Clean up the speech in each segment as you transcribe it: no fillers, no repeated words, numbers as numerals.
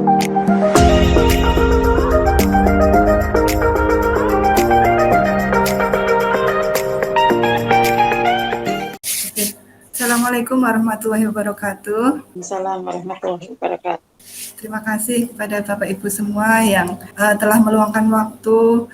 Assalamualaikum warahmatullahi wabarakatuh. Assalamualaikum warahmatullahi wabarakatuh. Terima kasih kepada Bapak Ibu semua yang telah meluangkan waktu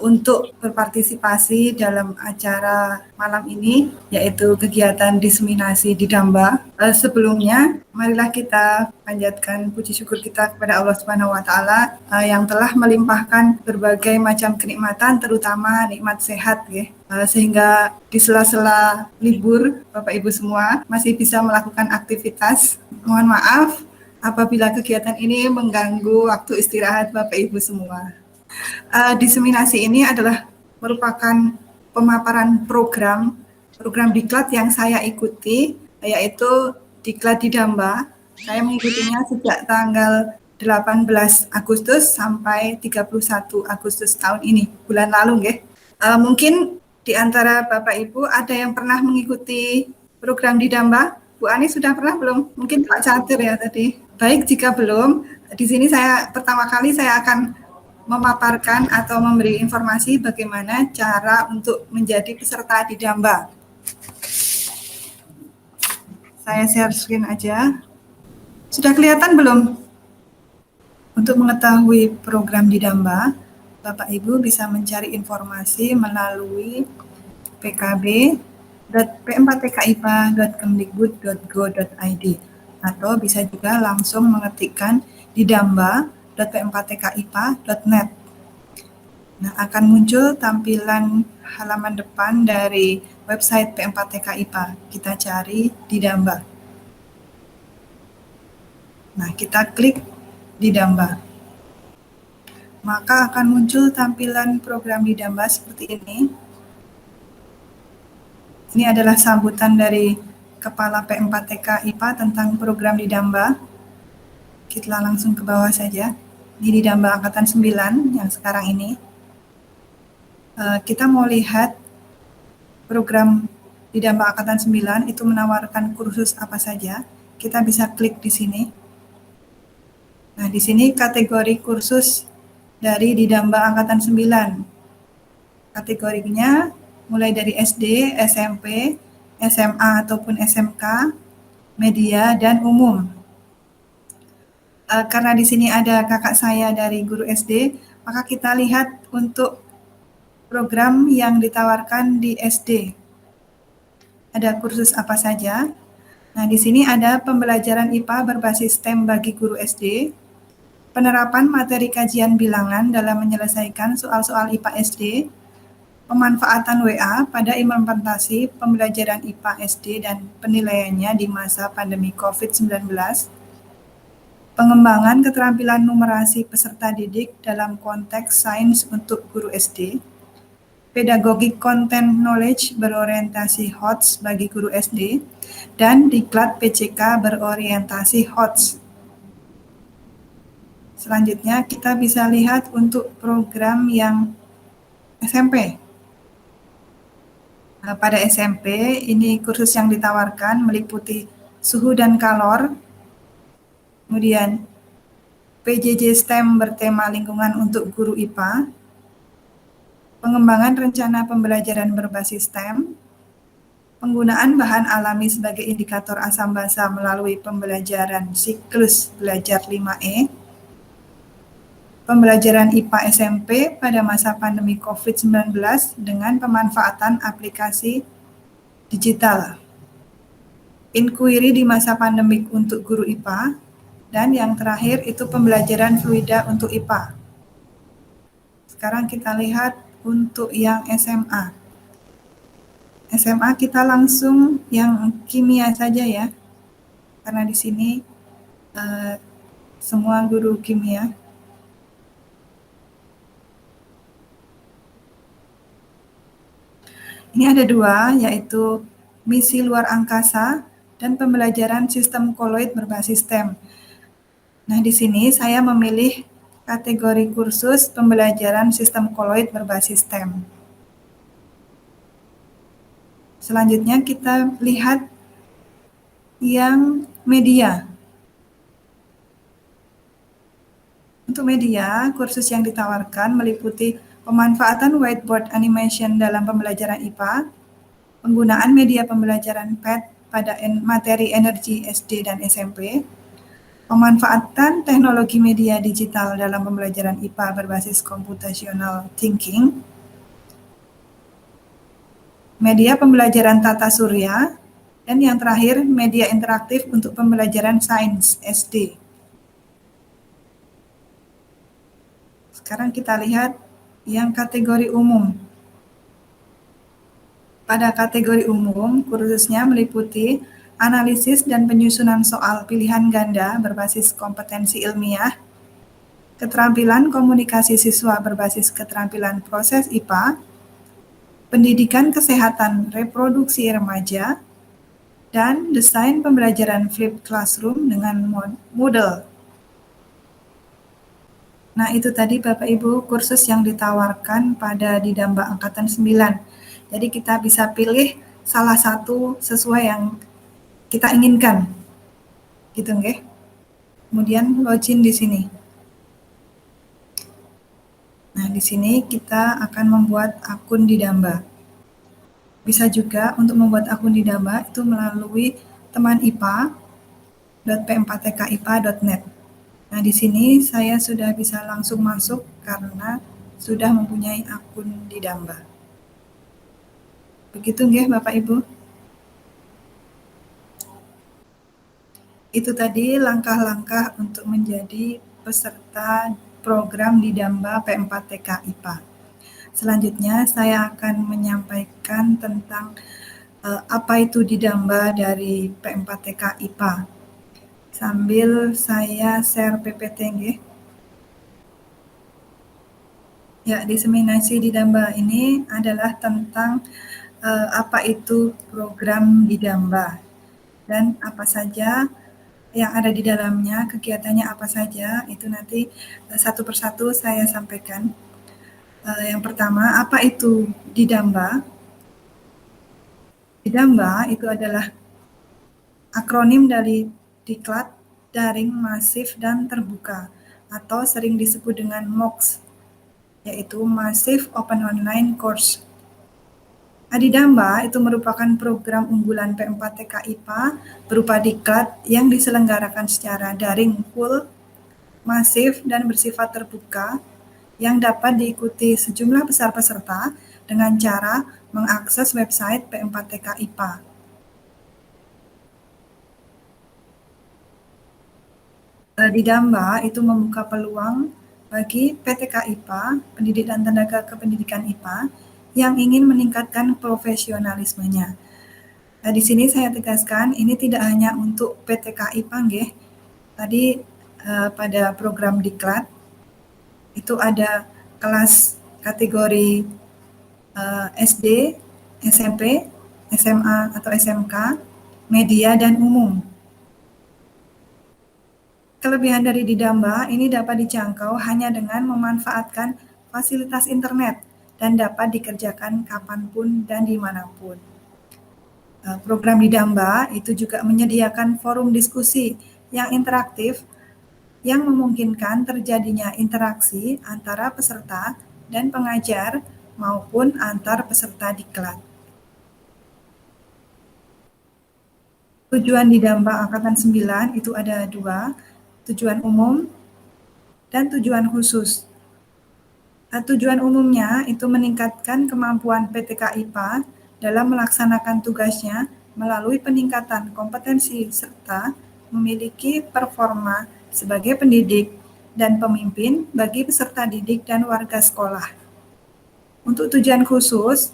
untuk berpartisipasi dalam acara malam ini, yaitu kegiatan diseminasi di Damba. Sebelumnya, marilah kita panjatkan puji syukur kita kepada Allah Subhanahu wa Ta'ala yang telah melimpahkan berbagai macam kenikmatan, terutama nikmat sehat, ya. Sehingga di sela-sela libur Bapak Ibu semua masih bisa melakukan aktivitas. Mohon maaf apabila kegiatan ini mengganggu waktu istirahat Bapak Ibu semua. Diseminasi ini adalah merupakan pemaparan program diklat yang saya ikuti, yaitu diklat di Damba. Saya mengikutinya sejak tanggal 18 Agustus sampai 31 Agustus tahun ini, bulan lalu, nggih. Mungkin di antara Bapak Ibu ada yang pernah mengikuti program di Damba? Bu Ani sudah pernah belum? Mungkin Pak Catur ya tadi. Baik, jika belum, di sini pertama kali saya akan memaparkan atau memberi informasi bagaimana cara untuk menjadi peserta di Damba. Saya share screen aja. Sudah kelihatan belum? Untuk mengetahui program di Damba, Bapak Ibu bisa mencari informasi melalui pkb.p4tkipa.kemdikbud.go.id atau bisa juga langsung mengetikkan di damba.p4tkipa.net. Nah, akan muncul tampilan halaman depan dari website P4TKIPA. Kita cari di Damba. Nah, kita klik di Damba. Maka akan muncul tampilan program di Damba seperti ini. Ini adalah sambutan dari Kepala P4TK IPA tentang program di Damba. Kita langsung ke bawah saja. Ini di Damba Angkatan 9 yang sekarang ini. Kita mau lihat program di Damba Angkatan 9 itu menawarkan kursus apa saja. Kita bisa klik di sini. Nah, di sini kategori kursus dari di Damba Angkatan 9. Kategorinya mulai dari SD, SMP, SMA ataupun SMK, media, dan umum. Karena di sini ada kakak saya dari guru SD, maka kita lihat untuk program yang ditawarkan di SD. Ada kursus apa saja? Nah, di sini ada pembelajaran IPA berbasis STEM bagi guru SD, penerapan materi kajian bilangan dalam menyelesaikan soal-soal IPA SD, pemanfaatan WA pada implementasi pembelajaran IPA SD dan penilaiannya di masa pandemi COVID-19, pengembangan keterampilan numerasi peserta didik dalam konteks sains untuk guru SD, pedagogic content knowledge berorientasi HOTS bagi guru SD, dan diklat PCK berorientasi HOTS. Selanjutnya kita bisa lihat untuk program yang SMP. Pada SMP, ini kursus yang ditawarkan meliputi suhu dan kalor, kemudian PJJ STEM bertema lingkungan untuk guru IPA, pengembangan rencana pembelajaran berbasis STEM, penggunaan bahan alami sebagai indikator asam basa melalui pembelajaran siklus belajar 5E, pembelajaran IPA SMP pada masa pandemi COVID-19 dengan pemanfaatan aplikasi digital, inquiry di masa pandemik untuk guru IPA, dan yang terakhir itu pembelajaran fluida untuk IPA. Sekarang kita lihat untuk yang SMA. SMA kita langsung yang kimia saja ya, karena di sini semua guru kimia. Ini ada dua, yaitu misi luar angkasa dan pembelajaran sistem koloid berbasis STEM. Nah, di sini saya memilih kategori kursus pembelajaran sistem koloid berbasis STEM. Selanjutnya kita lihat yang media. Untuk media, kursus yang ditawarkan meliputi pemanfaatan whiteboard animation dalam pembelajaran IPA, penggunaan media pembelajaran PET pada materi energi SD dan SMP, pemanfaatan teknologi media digital dalam pembelajaran IPA berbasis computational thinking, media pembelajaran tata surya, dan yang terakhir media interaktif untuk pembelajaran sains SD. Sekarang kita lihat yang kategori umum. Pada kategori umum, kursusnya meliputi analisis dan penyusunan soal pilihan ganda berbasis kompetensi ilmiah, keterampilan komunikasi siswa berbasis keterampilan proses IPA, pendidikan kesehatan reproduksi remaja, dan desain pembelajaran flipped classroom dengan Moodle. Nah, itu tadi Bapak Ibu kursus yang ditawarkan pada Didamba Angkatan 9. Jadi kita bisa pilih salah satu sesuai yang kita inginkan. Gitu nggih. Kemudian login di sini. Nah, di sini kita akan membuat akun Didamba. Bisa juga untuk membuat akun Didamba itu melalui teman IPA.p4tkipa.net. Nah, di sini saya sudah bisa langsung masuk karena sudah mempunyai akun Didamba. Begitu nggih Bapak Ibu? Itu tadi langkah-langkah untuk menjadi peserta program Didamba P4TK IPA. Selanjutnya saya akan menyampaikan tentang apa itu Didamba dari P4TK IPA. Sambil saya share PPT nggih. Ya, diseminasi Didamba ini adalah tentang apa itu program Didamba dan apa saja yang ada di dalamnya, kegiatannya apa saja, itu nanti satu persatu saya sampaikan. Yang pertama, apa itu Didamba? Didamba itu adalah akronim dari Diklat, Daring, Masif, dan Terbuka, atau sering disebut dengan MOOC, yaitu Massive Open Online Course. Adidamba itu merupakan program unggulan P4TK IPA berupa diklat yang diselenggarakan secara daring full, masif, dan bersifat terbuka yang dapat diikuti sejumlah besar peserta dengan cara mengakses website P4TK IPA. Didamba itu membuka peluang bagi PTK IPA, pendidik dan tenaga kependidikan IPA, yang ingin meningkatkan profesionalismenya. Nah, di sini saya tegaskan ini tidak hanya untuk PTK IPA nggih. Tadi pada program diklat itu ada kelas kategori SD, SMP, SMA atau SMK, media dan umum. Kelebihan dari Didamba ini dapat dijangkau hanya dengan memanfaatkan fasilitas internet dan dapat dikerjakan kapanpun dan dimanapun. Program Didamba itu juga menyediakan forum diskusi yang interaktif yang memungkinkan terjadinya interaksi antara peserta dan pengajar maupun antar peserta diklat. Tujuan Didamba Angkatan 9 itu ada 2, tujuan umum dan tujuan khusus. Tujuan umumnya itu meningkatkan kemampuan PTK IPA dalam melaksanakan tugasnya melalui peningkatan kompetensi serta memiliki performa sebagai pendidik dan pemimpin bagi peserta didik dan warga sekolah. Untuk tujuan khusus,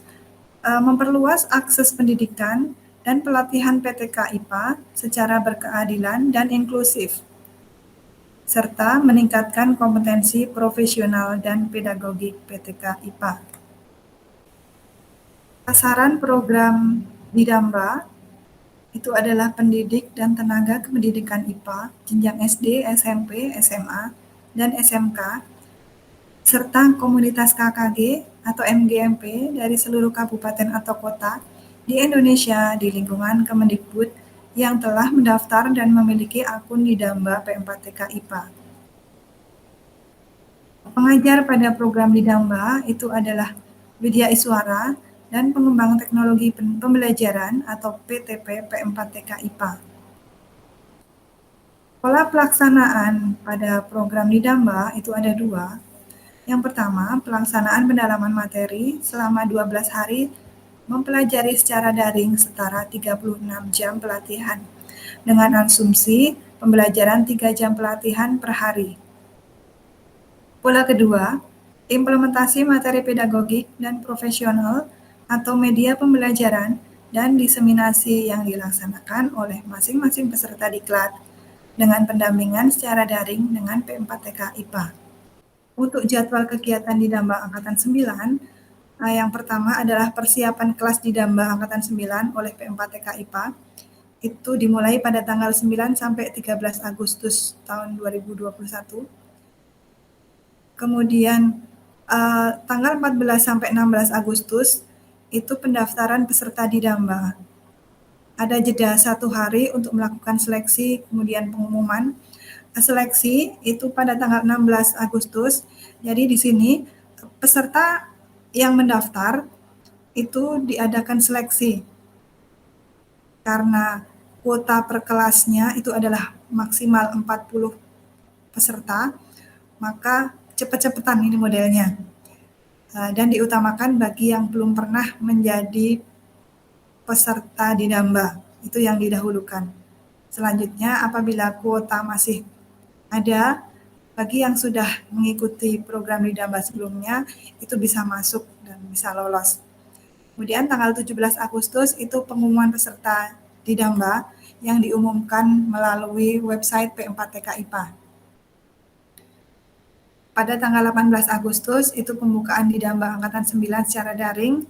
memperluas akses pendidikan dan pelatihan PTK IPA secara berkeadilan dan inklusif, serta meningkatkan kompetensi profesional dan pedagogik PTK IPA. Sasaran program Didamba itu adalah pendidik dan tenaga kependidikan IPA jenjang SD, SMP, SMA, dan SMK, serta komunitas KKG atau MGMP dari seluruh kabupaten atau kota di Indonesia di lingkungan Kemendikbud yang telah mendaftar dan memiliki akun Didamba P4TK IPA. Pengajar pada program Didamba itu adalah Widya Iswara dan Pengembang Teknologi Pembelajaran atau PTP P4TK IPA. Pola pelaksanaan pada program Didamba itu ada dua. Yang pertama, pelaksanaan pendalaman materi selama 12 hari mempelajari secara daring setara 36 jam pelatihan dengan asumsi pembelajaran 3 jam pelatihan per hari. Pola kedua, implementasi materi pedagogik dan profesional atau media pembelajaran dan diseminasi yang dilaksanakan oleh masing-masing peserta diklat dengan pendampingan secara daring dengan P4TK IPA. Untuk jadwal kegiatan Didamba Angkatan 9, yang pertama adalah persiapan kelas Didamba Angkatan 9 oleh P4TK IPA. Itu dimulai pada tanggal 9 sampai 13 Agustus tahun 2021. Kemudian tanggal 14 sampai 16 Agustus itu pendaftaran peserta Didamba. Ada jeda 1 hari untuk melakukan seleksi, kemudian pengumuman. Seleksi itu pada tanggal 16 Agustus. Jadi di sini peserta yang mendaftar itu diadakan seleksi. Karena kuota per kelasnya itu adalah maksimal 40 peserta, maka cepet-cepetan ini modelnya. Dan diutamakan bagi yang belum pernah menjadi peserta Didamba, itu yang didahulukan. Selanjutnya, apabila kuota masih ada, bagi yang sudah mengikuti program Didamba sebelumnya, itu bisa masuk dan bisa lolos. Kemudian tanggal 17 Agustus itu pengumuman peserta Didamba yang diumumkan melalui website P4TK IPA. Pada tanggal 18 Agustus itu pembukaan Didamba Angkatan 9 secara daring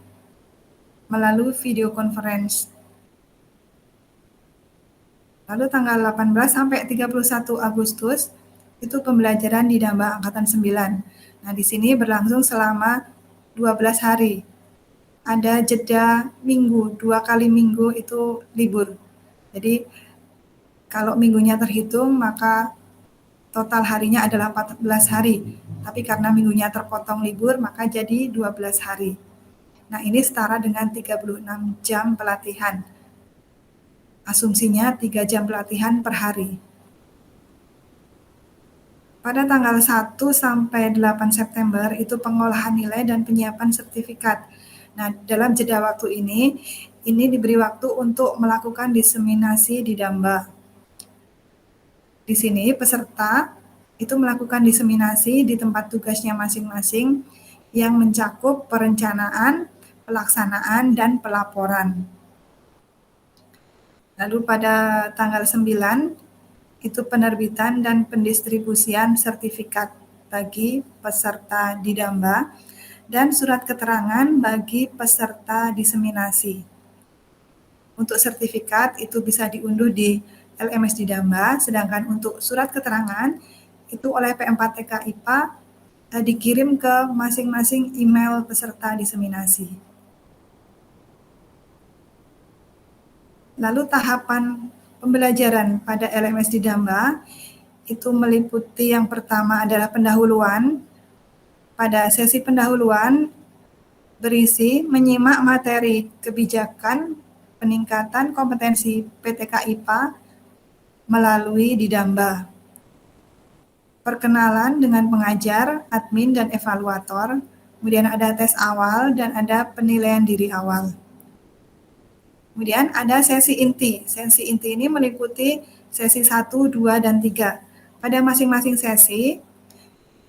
melalui video conference. Lalu tanggal 18 sampai 31 Agustus itu pembelajaran Didamba Angkatan 9. Nah, di sini berlangsung selama 12 hari. Ada jeda minggu, 2 kali minggu itu libur. Jadi kalau minggunya terhitung maka total harinya adalah 14 hari. Tapi karena minggunya terpotong libur maka jadi 12 hari. Nah, ini setara dengan 36 jam pelatihan. Asumsinya 3 jam pelatihan per hari. Pada tanggal 1 sampai 8 September itu pengolahan nilai dan penyiapan sertifikat. Nah, dalam jeda waktu ini diberi waktu untuk melakukan diseminasi Didamba. Di sini peserta itu melakukan diseminasi di tempat tugasnya masing-masing yang mencakup perencanaan, pelaksanaan, dan pelaporan. Lalu pada tanggal 9 itu penerbitan dan pendistribusian sertifikat bagi peserta Didamba dan surat keterangan bagi peserta diseminasi. Untuk sertifikat itu bisa diunduh di LMS Didamba, sedangkan untuk surat keterangan itu oleh P4TK IPA dikirim ke masing-masing email peserta diseminasi. Lalu tahapan pembelajaran pada LMS Didamba itu meliputi yang pertama adalah pendahuluan. Pada sesi pendahuluan berisi menyimak materi kebijakan peningkatan kompetensi PTK IPA melalui Didamba. Perkenalan dengan pengajar, admin, dan evaluator. Kemudian ada tes awal dan ada penilaian diri awal. Kemudian ada sesi inti. Sesi inti ini meliputi sesi 1, 2, dan 3. Pada masing-masing sesi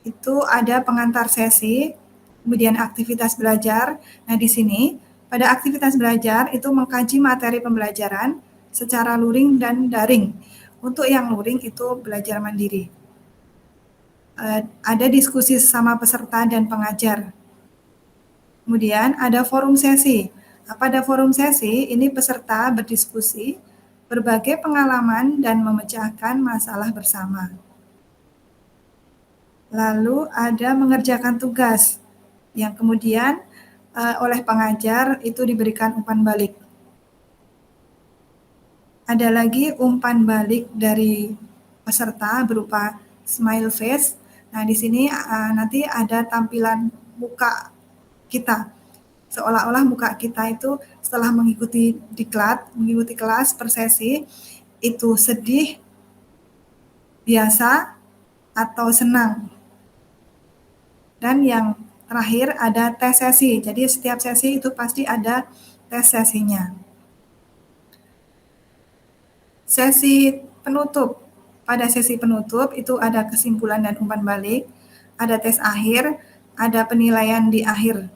itu ada pengantar sesi, kemudian aktivitas belajar. Nah, di sini pada aktivitas belajar itu mengkaji materi pembelajaran secara luring dan daring. Untuk yang luring itu belajar mandiri. Ada diskusi sama peserta dan pengajar. Kemudian ada forum sesi. Pada forum sesi ini peserta berdiskusi berbagai pengalaman dan memecahkan masalah bersama. Lalu ada mengerjakan tugas yang kemudian oleh pengajar itu diberikan umpan balik. Ada lagi umpan balik dari peserta berupa smile face, Nah, di sini nanti ada tampilan muka kita. Seolah-olah muka kita itu setelah mengikuti diklat, mengikuti kelas per sesi, itu sedih, biasa, atau senang. Dan yang terakhir ada tes sesi. Jadi setiap sesi itu pasti ada tes sesinya. Sesi penutup. Pada sesi penutup itu ada kesimpulan dan umpan balik, ada tes akhir, ada penilaian di akhir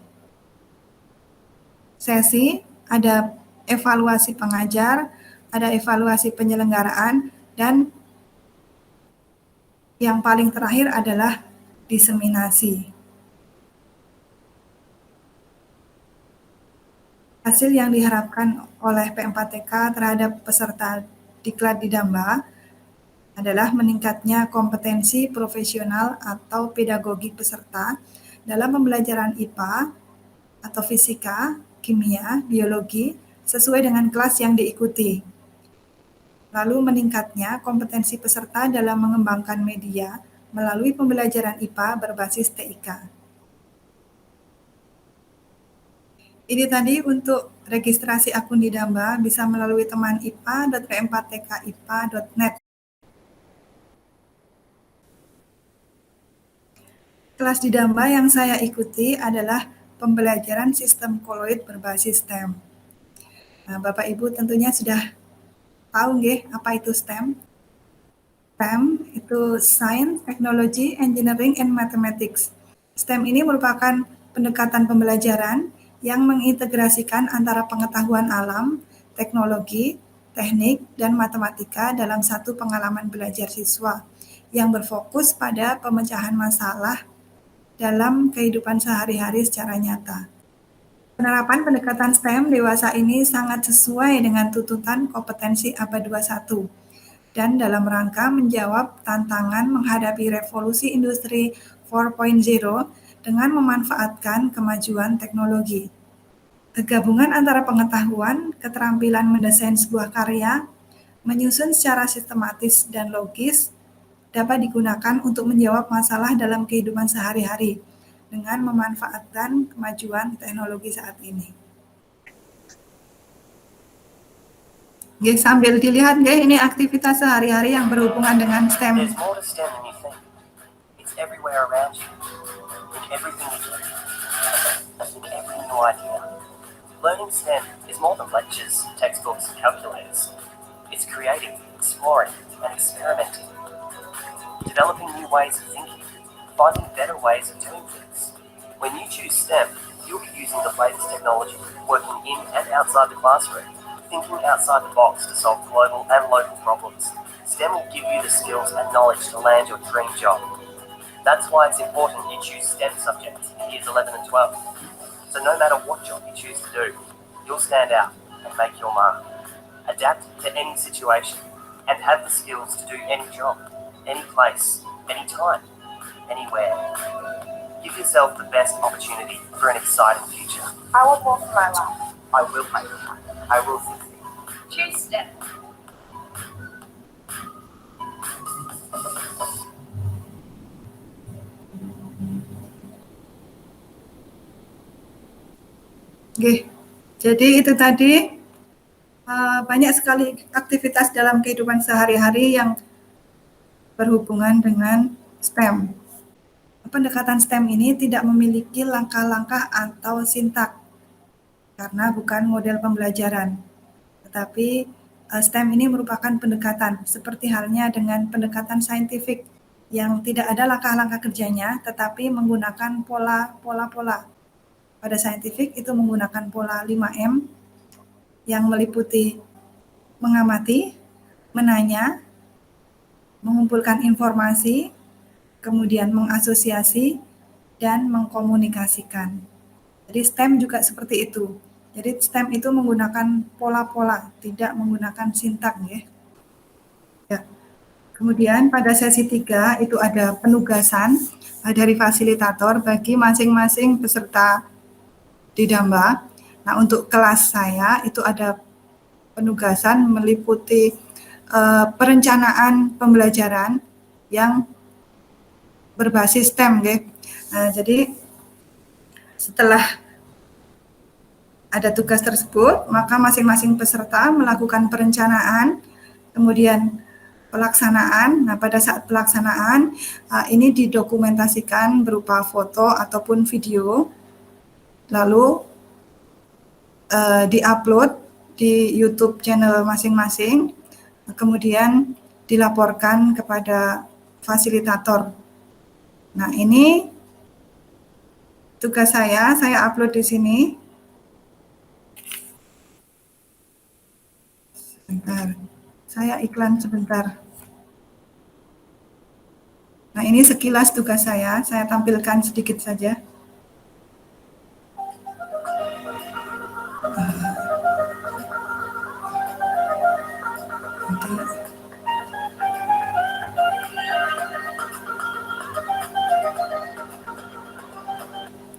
sesi, ada evaluasi pengajar, ada evaluasi penyelenggaraan, dan yang paling terakhir adalah diseminasi. Hasil yang diharapkan oleh P4TK terhadap peserta diklat di Damba adalah meningkatnya kompetensi profesional atau pedagogik peserta dalam pembelajaran IPA atau fisika, kimia, biologi sesuai dengan kelas yang diikuti. Lalu meningkatnya kompetensi peserta dalam mengembangkan media melalui pembelajaran IPA berbasis TIK. Ini tadi untuk registrasi akun di Damba bisa melalui teman ipa.p4tkipa.net. Kelas di Damba yang saya ikuti adalah pembelajaran sistem koloid berbasis STEM. Nah, Bapak Ibu tentunya sudah tahu nggih apa itu STEM? STEM itu Science, Technology, Engineering, and Mathematics. STEM ini merupakan pendekatan pembelajaran yang mengintegrasikan antara pengetahuan alam, teknologi, teknik, dan matematika dalam satu pengalaman belajar siswa yang berfokus pada pemecahan masalah dalam kehidupan sehari-hari secara nyata. Penerapan pendekatan STEM dewasa ini sangat sesuai dengan tuntutan kompetensi abad 21 dan dalam rangka menjawab tantangan menghadapi revolusi industri 4.0 dengan memanfaatkan kemajuan teknologi. Gabungan antara pengetahuan, keterampilan mendesain sebuah karya, menyusun secara sistematis dan logis, dapat digunakan untuk menjawab masalah dalam kehidupan sehari-hari dengan memanfaatkan kemajuan teknologi saat ini. Oke, sambil dilihat, ini aktivitas sehari-hari yang berhubungan dengan STEM. There's more to STEM than you think. It's everywhere around you. In everything you do. In every new idea. Learning STEM is more than lectures, textbooks, and calculators. It's creating, exploring, and experimenting. Developing new ways of thinking, finding better ways of doing things. When you choose STEM, you'll be using the latest technology, working in and outside the classroom, thinking outside the box to solve global and local problems. STEM will give you the skills and knowledge to land your dream job. That's why it's important you choose STEM subjects in years 11 and 12. So no matter what job you choose to do, you'll stand out and make your mark. Adapt to any situation and have the skills to do any job, any place, any time, anywhere. Give yourself the best opportunity for an exciting future. I will walk my life. I will make it. I will succeed. Choose STEM. Oke, jadi itu tadi banyak sekali aktivitas dalam kehidupan sehari-hari yang berhubungan dengan STEM. Pendekatan STEM ini tidak memiliki langkah-langkah atau sintak karena bukan model pembelajaran. Tetapi STEM ini merupakan pendekatan seperti halnya dengan pendekatan saintifik yang tidak ada langkah-langkah kerjanya tetapi menggunakan pola-pola. Pada saintifik itu menggunakan pola 5M yang meliputi mengamati, menanya, mengumpulkan informasi, kemudian mengasosiasi, dan mengkomunikasikan. Jadi STEM juga seperti itu. Jadi STEM itu menggunakan pola-pola, tidak menggunakan sintak. Ya. Kemudian pada sesi 3 itu ada penugasan dari fasilitator bagi masing-masing peserta di Damba. Nah, untuk kelas saya itu ada penugasan meliputi perencanaan pembelajaran yang berbasis STEM, nggih. Jadi setelah ada tugas tersebut, maka masing-masing peserta melakukan perencanaan, kemudian pelaksanaan. Nah, pada saat pelaksanaan ini didokumentasikan berupa foto ataupun video, lalu diupload di YouTube channel masing-masing, kemudian dilaporkan kepada fasilitator. Nah, ini tugas saya upload di sini. Sebentar, saya iklan sebentar. Nah, ini sekilas tugas saya tampilkan sedikit saja.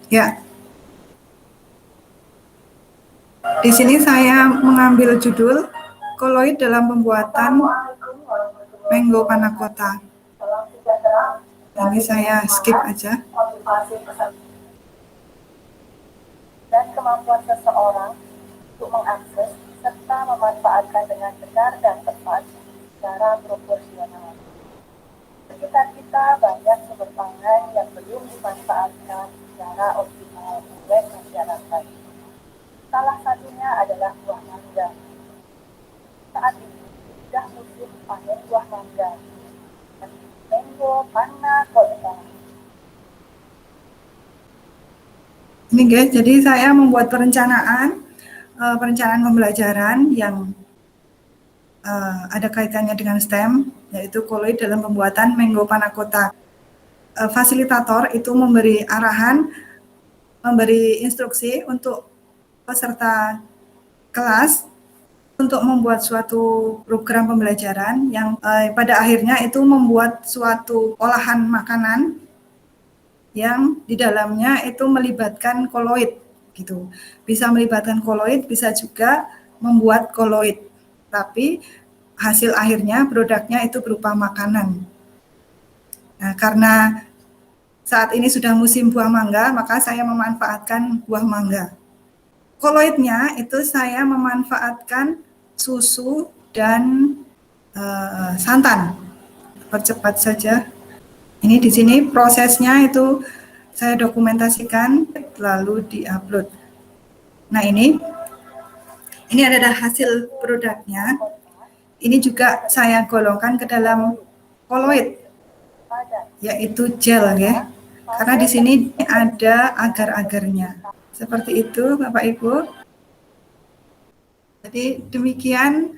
Ya, di sini saya mengambil judul koloid dalam pembuatan mango panna cotta. Ini saya skip aja. Dan kemampuan seseorang untuk mengakses serta memanfaatkan dengan benar dan tepat secara proporsional. Sekitar kita banyak sumber pangan yang belum dimanfaatkan secara optimal oleh masyarakat. Salah satunya adalah buah mangga. Saat ini sudah musim panen buah mangga. Mango panna cotta. Ini guys, jadi saya membuat perencanaan pembelajaran yang ada kaitannya dengan STEM, yaitu koloid dalam pembuatan mango panna cotta. Fasilitator itu memberi arahan, memberi instruksi untuk peserta kelas untuk membuat suatu program pembelajaran yang pada akhirnya itu membuat suatu olahan makanan yang di dalamnya itu melibatkan koloid gitu. Bisa melibatkan koloid, bisa juga membuat koloid. Tapi hasil akhirnya produknya itu berupa makanan. Nah, karena saat ini sudah musim buah mangga, maka saya memanfaatkan buah mangga. Koloidnya itu saya memanfaatkan susu dan santan. Percepat saja. Ini di sini prosesnya itu saya dokumentasikan lalu diupload. Nah, ini adalah hasil produknya. Ini juga saya golongkan ke dalam koloid, yaitu gel ya. Karena di sini ada agar-agarnya. Seperti itu Bapak Ibu. Jadi demikian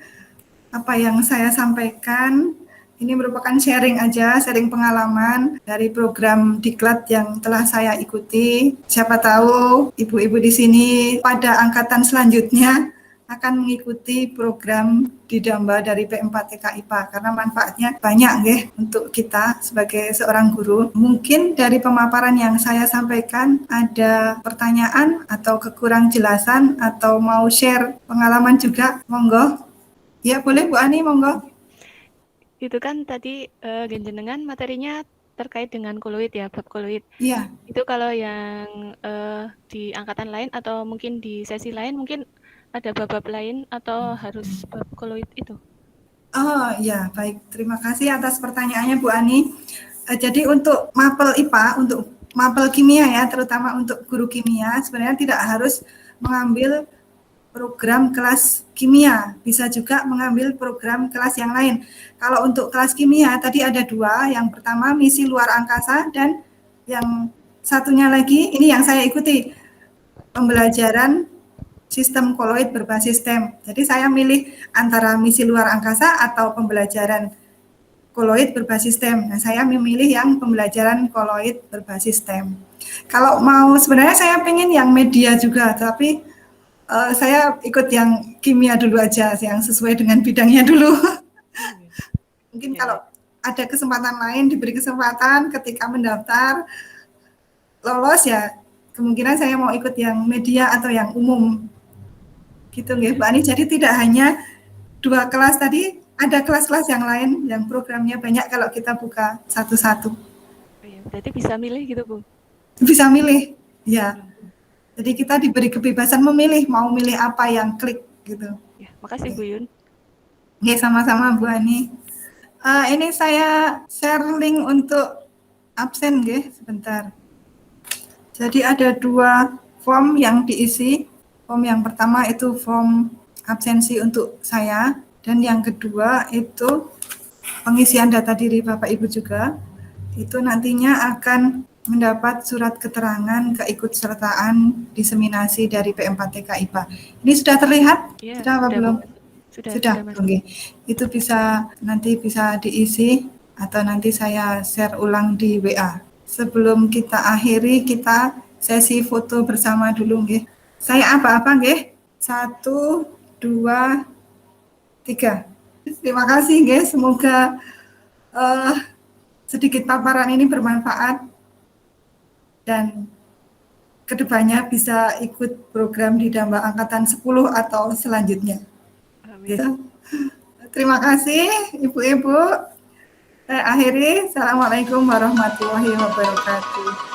apa yang saya sampaikan. Ini merupakan sharing aja, sharing pengalaman dari program Diklat yang telah saya ikuti. Siapa tahu ibu-ibu di sini pada angkatan selanjutnya akan mengikuti program Didamba dari P4 TK IPA karena manfaatnya banyak nggih untuk kita sebagai seorang guru. Mungkin dari pemaparan yang saya sampaikan ada pertanyaan atau kekurang jelasan atau mau share pengalaman juga, monggo. Ya, boleh Bu Ani, monggo. Itu kan tadi genjenengan materinya terkait dengan koloid ya, bab koloid. Iya. Itu kalau yang di angkatan lain atau mungkin di sesi lain mungkin ada bab-bab lain atau harus bab koloid itu? Oh ya, baik. Terima kasih atas pertanyaannya Bu Ani. Jadi untuk mapel IPA, untuk mapel kimia ya, terutama untuk guru kimia, sebenarnya tidak harus mengambil program kelas kimia, bisa juga mengambil program kelas yang lain. Kalau untuk kelas kimia tadi ada dua, yang pertama misi luar angkasa dan yang satunya lagi ini yang saya ikuti, pembelajaran sistem koloid berbasis STEM. Jadi saya milih antara misi luar angkasa atau pembelajaran koloid berbasis STEM. Nah, saya memilih yang pembelajaran koloid berbasis STEM. Kalau mau sebenarnya saya pengen yang media juga, tapi saya ikut yang kimia dulu aja, yang sesuai dengan bidangnya dulu. Mungkin kalau ada kesempatan lain, diberi kesempatan ketika mendaftar, lolos ya, kemungkinan saya mau ikut yang media atau yang umum. Gitu nggih, Mbak Ani. Jadi tidak hanya 2 kelas tadi, ada kelas-kelas yang lain yang programnya banyak kalau kita buka satu-satu. Iya, berarti bisa milih gitu, Bu? Bisa milih, ya. Jadi kita diberi kebebasan memilih, mau milih apa yang klik gitu. Ya, makasih Bu Yun. Oke, sama-sama Bu Ani. Ini saya share link untuk absen, nggih, sebentar. Jadi ada 2 form yang diisi. Form yang pertama itu form absensi untuk saya, dan yang kedua itu pengisian data diri Bapak Ibu juga. Itu nantinya akan mendapat surat keterangan keikutsertaan diseminasi dari PM4TK IPA. Ini sudah terlihat? Ya, Sudah apa belum? Sudah, Mas. Oke. Itu nanti bisa diisi atau nanti saya share ulang di WA. Sebelum kita akhiri, kita sesi foto bersama dulu, nggih. Saya apa-apa, nggih. 1, 2, 3. Terima kasih, nggih. Semoga sedikit paparan ini bermanfaat dan kedepannya bisa ikut program di Damba Angkatan 10 atau selanjutnya. Amin. Gitu. Terima kasih Ibu-Ibu. Saya akhiri. Assalamualaikum warahmatullahi wabarakatuh.